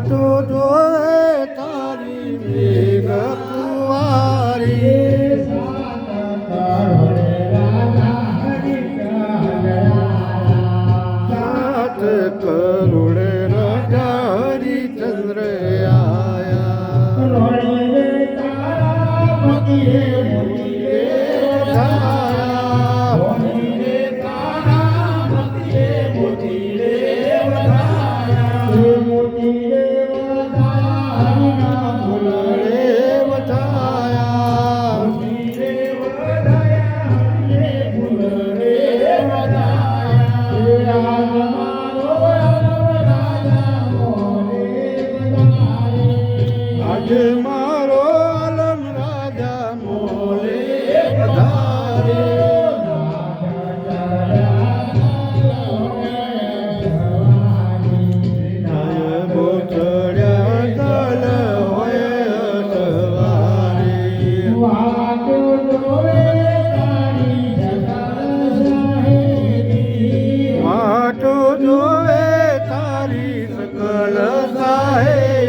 માટો જોવે તારી મેઘ કુંવારી સાત કરુણ રાજા હરિચંદ્ર આયા આજે મારો આલમ રાજા મોલે વધારે બોચડ્યા તલ હોય સવારી માટો જોવે તારી સકલ સાહે